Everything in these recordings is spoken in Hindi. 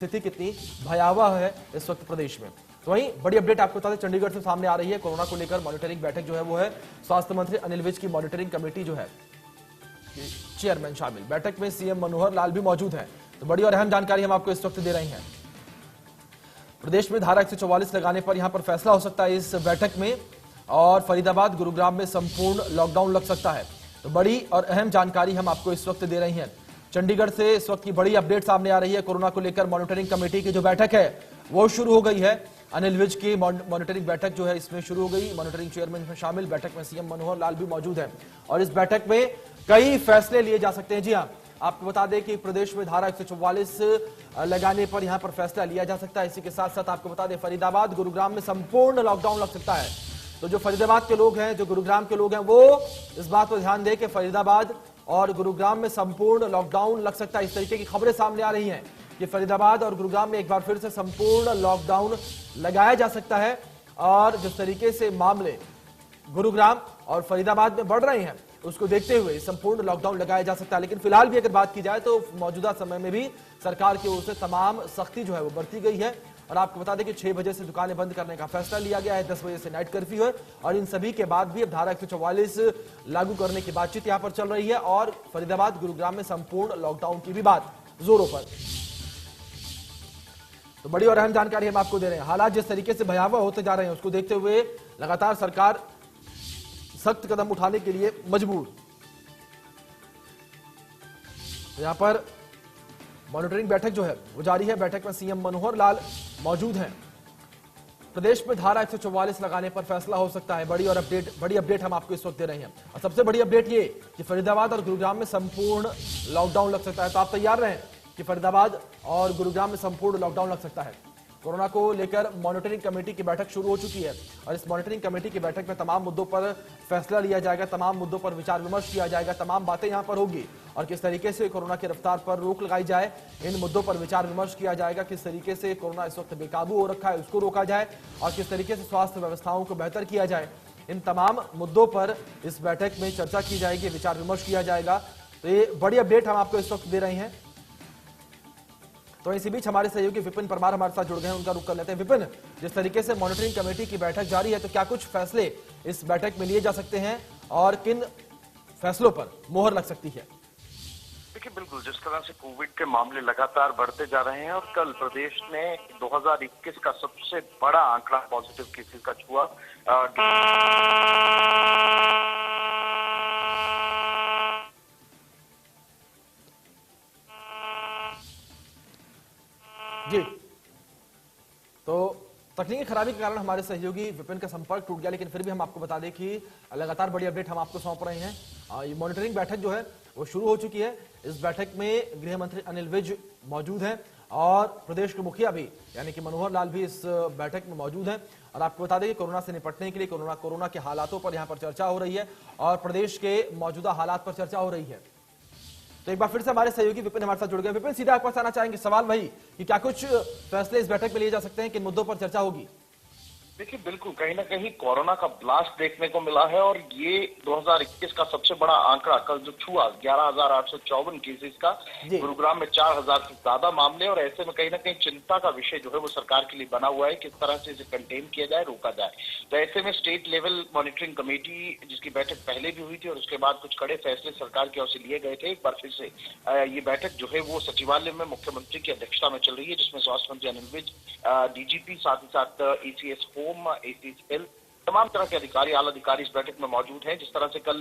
स्थिति कितनी भयावह है इस वक्त प्रदेश में। तो वहीं बड़ी अपडेट आपको बता दें, चंडीगढ़ से सामने आ रही है। कोरोना को लेकर मॉनिटरिंग बैठक जो है वो है स्वास्थ्य मंत्री अनिल विज की मॉनिटरिंग कमेटी जो है चेयरमैन शामिल। बैठक में सीएम मनोहर लाल भी मौजूद हैं। तो बड़ी और अहम जानकारी हम आपको इस वक्त दे रहे हैं। प्रदेश में धारा 144 लगाने पर यहां पर फैसला हो सकता है इस बैठक में, और फरीदाबाद गुरुग्राम में संपूर्ण लॉकडाउन लग सकता है। तो बड़ी और अहम जानकारी हम आपको इस वक्त दे रहे हैं। चंडीगढ़ से इस वक्त की बड़ी अपडेट सामने आ रही है। कोरोना को लेकर मॉनिटरिंग कमेटी की जो बैठक है वो शुरू हो गई है। अनिल विज की मॉनिटरिंग बैठक जो है इसमें शुरू हो गई। मॉनिटरिंग चेयरमैन में शामिल। बैठक में सीएम मनोहर लाल भी मौजूद है और इस बैठक में कई फैसले लिए जा सकते हैं। जी हाँ, आपको बता दें कि प्रदेश में धारा 144 लगाने पर यहां पर फैसला लिया जा सकता है। इसी के साथ साथ आपको बता दें फरीदाबाद गुरुग्राम में संपूर्ण लॉकडाउन लग सकता है। तो जो फरीदाबाद के लोग हैं, जो गुरुग्राम के लोग हैं, वो इस बात पर ध्यान दें कि फरीदाबाद और गुरुग्राम में संपूर्ण लॉकडाउन लग सकता है। इस तरीके की खबरें सामने आ रही हैं कि फरीदाबाद और गुरुग्राम में एक बार फिर से संपूर्ण लॉकडाउन लगाया जा सकता है। और जिस तरीके से मामले गुरुग्राम और फरीदाबाद में बढ़ रहे हैं उसको देखते हुए संपूर्ण लॉकडाउन लगाया जा सकता है। लेकिन फिलहाल भी अगर बात की जाए तो मौजूदा समय में भी सरकार की ओर से तमाम सख्ती जो है वो बरती गई है। और आपको बता दें कि 6 बजे से दुकानें बंद करने का फैसला लिया गया है, 10 बजे से नाइट कर्फ्यू है। और इन सभी के बाद भी अब धारा 144 लागू करने की बातचीत यहां पर चल रही है और फरीदाबाद गुरुग्राम में संपूर्ण लॉकडाउन की भी बात जोरों पर। तो बड़ी और अहम जानकारी हम आपको दे रहे हैं। हालात जिस तरीके से भयावह होते जा रहे हैं उसको देखते हुए लगातार सरकार सख्त कदम उठाने के लिए मजबूर। तो यहां पर मॉनिटरिंग बैठक जो है वो जारी है। बैठक में सीएम मनोहर लाल मौजूद हैं। प्रदेश में धारा 144 लगाने पर फैसला हो सकता है। बड़ी अपडेट हम आपको इस वक्त दे रहे हैं। और सबसे बड़ी अपडेट ये कि फरीदाबाद और गुरुग्राम में संपूर्ण लॉकडाउन लग सकता है। तो आप तैयार रहें कि फरीदाबाद और गुरुग्राम में संपूर्ण लॉकडाउन लग सकता है। कोरोना को लेकर मॉनिटरिंग कमेटी की बैठक शुरू हो चुकी है और इस मॉनिटरिंग कमेटी की बैठक में तमाम मुद्दों पर फैसला लिया जाएगा, तमाम मुद्दों पर विचार विमर्श किया जाएगा, तमाम बातें यहां पर होगी। और किस तरीके से कोरोना की रफ्तार पर रोक लगाई जाए, इन मुद्दों पर विचार विमर्श किया जाएगा। किस तरीके से कोरोना इस वक्त बेकाबू हो रखा है उसको रोका जाए और किस तरीके से स्वास्थ्य व्यवस्थाओं को बेहतर किया जाए, इन तमाम मुद्दों पर इस बैठक में चर्चा की जाएगी, विचार विमर्श किया जाएगा। तो ये बड़ी अपडेट हम आपको इस वक्त दे रहे हैं। तो इसी बीच हमारे सहयोगी विपिन परमार हमारे साथ जुड़ गए हैं, उनका रुख कर लेते हैं। विपिन, जिस तरीके से मॉनिटरिंग कमेटी की बैठक जारी है तो क्या कुछ फैसले इस बैठक में लिए जा सकते हैं और किन फैसलों पर मोहर लग सकती है? देखिए, बिल्कुल जिस तरह से कोविड के मामले लगातार बढ़ते जा रहे हैं और कल प्रदेश ने 2021 का सबसे बड़ा आंकड़ा पॉजिटिव केसेस का छुआ। जी, तो तकनीकी खराबी के कारण हमारे सहयोगी विपिन का संपर्क टूट गया, लेकिन फिर भी हम आपको बता दें कि लगातार बड़ी अपडेट हम आपको सौंप रहे हैं। ये मॉनिटरिंग बैठक जो है वो शुरू हो चुकी है। इस बैठक में गृह मंत्री अनिल विज मौजूद हैं और प्रदेश के मुखिया भी यानी कि मनोहर लाल भी इस बैठक में मौजूद हैं। और आपको बता दें कि कोरोना से निपटने के लिए कोरोना के हालातों पर यहाँ पर चर्चा हो रही है और प्रदेश के मौजूदा हालात पर चर्चा हो रही है। तो एक बार फिर से हमारे सहयोगी विपिन हमारे साथ जुड़ गए। विपिन, सीधा आपके पास आना चाहेंगे। सवाल वही कि क्या कुछ फैसले इस बैठक में लिए जा सकते हैं, किन मुद्दों पर चर्चा होगी? देखिए, बिल्कुल कहीं ना कहीं कोरोना का ब्लास्ट देखने को मिला है और ये 2021 का सबसे बड़ा आंकड़ा कल जो छुआ 11,854 केसेस का, गुरुग्राम में 4,000 से ज्यादा मामले। और ऐसे में कहीं ना कहीं चिंता का विषय जो है वो सरकार के लिए बना हुआ है, किस तरह से इसे कंटेन किया जाए, रोका जाए। तो ऐसे में स्टेट लेवल मॉनिटरिंग कमेटी जिसकी बैठक पहले भी हुई थी और उसके बाद कुछ कड़े फैसले सरकार की ओर से लिए गए थे, एक बार फिर से ये बैठक जो है वो सचिवालय में मुख्यमंत्री की अध्यक्षता में चल रही है, जिसमें स्वास्थ्य मंत्री अनिल विज, डीजीपी, साथ ही साथ एसीएस एसीएस, तमाम तरह के अधिकारी, आला अधिकारी इस बैठक में मौजूद हैं। जिस तरह से कल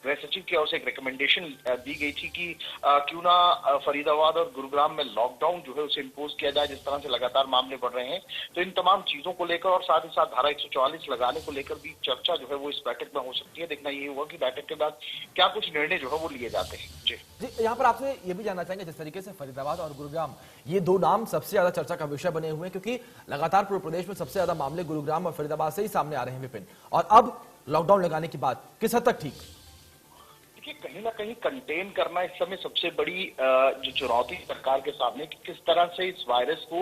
गृह सचिव की ओर से एक रिकमेंडेशन दी गई थी कि क्यों ना फरीदाबाद और गुरुग्राम में लॉकडाउन जो है उसे इम्पोज किया जाए, जिस तरह से लगातार मामले बढ़ रहे हैं। तो इन तमाम चीजों को लेकर और साथ ही साथ धारा 144 लगाने को लेकर भी चर्चा जो है वो इस बैठक में हो सकती है। देखना ये होगा कि बैठक के बाद क्या कुछ निर्णय जो है वो लिए जाते हैं। जी, यहाँ पर आपसे ये भी जानना चाहेंगे, जिस तरीके से फरीदाबाद और गुरुग्राम ये दो नाम सबसे ज्यादा चर्चा का विषय बने हुए हैं क्योंकि लगातार पूरे प्रदेश में सबसे ज्यादा मामले गुरुग्राम और फरीदाबाद से ही सामने आ रहे हैं विपिन, और अब लॉकडाउन लगाने की बात किस हद तक ठीक? देखिए, कहीं ना कहीं कंटेन करना इस समय सबसे बड़ी जो चुनौती सरकार के सामने कि किस तरह से इस वायरस को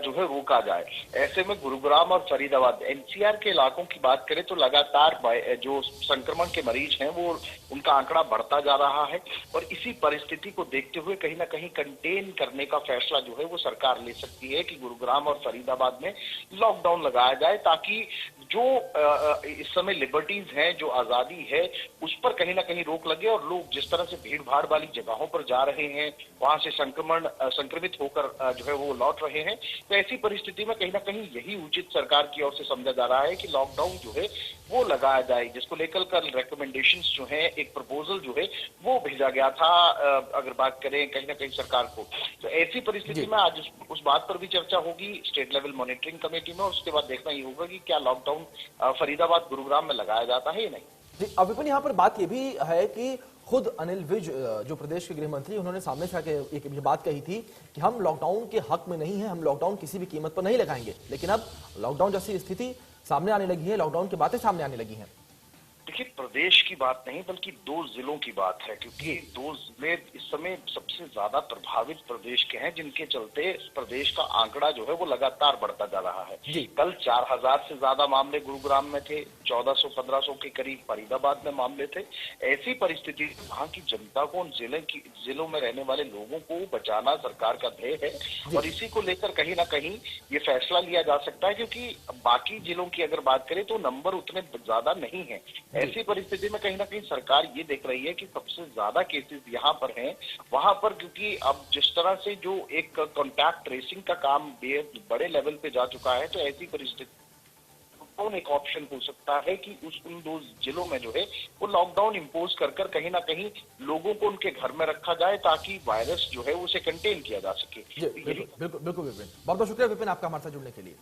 जो है रोका जाए। ऐसे में गुरुग्राम और फरीदाबाद एनसीआर के इलाकों की बात करें तो लगातार जो संक्रमण के मरीज हैं वो उनका आंकड़ा बढ़ता जा रहा है और इसी परिस्थिति को देखते हुए कहीं ना कहीं कंटेन करने का फैसला जो है वो सरकार ले सकती है कि गुरुग्राम और फरीदाबाद में लॉकडाउन लगाया जाए, ताकि जो इस समय लिबर्टीज हैं, जो आजादी है, उस पर कहीं ना कहीं रोक लगे और लोग जिस तरह से भीड़ भाड़ वाली जगहों पर जा रहे हैं, वहां से संक्रमित होकर जो है वो लौट रहे हैं। तो ऐसी परिस्थिति में कहीं ना कहीं यही उचित सरकार की ओर से समझा जा रहा है कि लॉकडाउन जो है वो लगाया जाए, जिसको लेकर कल रिकमेंडेशंस जो है, एक प्रपोजल जो है वो भेजा गया था, अगर बात करें कहीं ना कहीं सरकार को। तो ऐसी परिस्थिति में आज उस बात पर भी चर्चा होगी स्टेट लेवल मॉनिटरिंग कमेटी में और उसके बाद देखना ये होगा कि क्या लॉकडाउन फरीदाबाद गुरुग्राम में लगाया जाता है या नहीं। अब विपिन, यहाँ पर बात ये भी है कि खुद अनिल विज जो प्रदेश के गृह मंत्री, उन्होंने सामने से आके एक बात कही थी कि हम लॉकडाउन के हक में नहीं है, हम लॉकडाउन किसी भी कीमत पर नहीं लगाएंगे। लेकिन अब लॉकडाउन जैसी स्थिति सामने आने लगी है, लॉकडाउन की बातें सामने आने लगी हैं। देखिए, प्रदेश की बात नहीं बल्कि 2 जिलों की बात है, क्योंकि 2 जिले इस समय सबसे ज्यादा प्रभावित प्रदेश के हैं, जिनके चलते प्रदेश का आंकड़ा जो है वो लगातार बढ़ता जा रहा है। कल 4000 से ज्यादा मामले गुरुग्राम में थे, 1400-1500 के करीब फरीदाबाद में मामले थे। ऐसी परिस्थिति वहां की जनता को, उन जिलों में रहने वाले लोगों को बचाना सरकार का ध्येय है और इसी को लेकर कहीं ना कहीं ये फैसला लिया जा सकता है, क्योंकि बाकी जिलों की अगर बात करें तो नंबर उतने ज्यादा नहीं है। ऐसी परिस्थिति में कहीं ना कहीं सरकार ये देख रही है कि सबसे ज्यादा केसेस यहाँ पर हैं, वहां पर, क्योंकि अब जिस तरह से जो एक कॉन्टैक्ट ट्रेसिंग का काम बेहद बड़े लेवल पे जा चुका है, तो ऐसी परिस्थिति कौन एक ऑप्शन हो सकता है कि उन 2 जिलों में जो है वो लॉकडाउन इम्पोज कर कहीं ना कहीं लोगों को उनके घर में रखा जाए, ताकि वायरस जो है उसे कंटेन किया जा सके। बिल्कुल बिल्कुल बिल्कुल विपिन, बहुत बहुत शुक्रिया विपिन आपका हमारे साथ जुड़ने के लिए।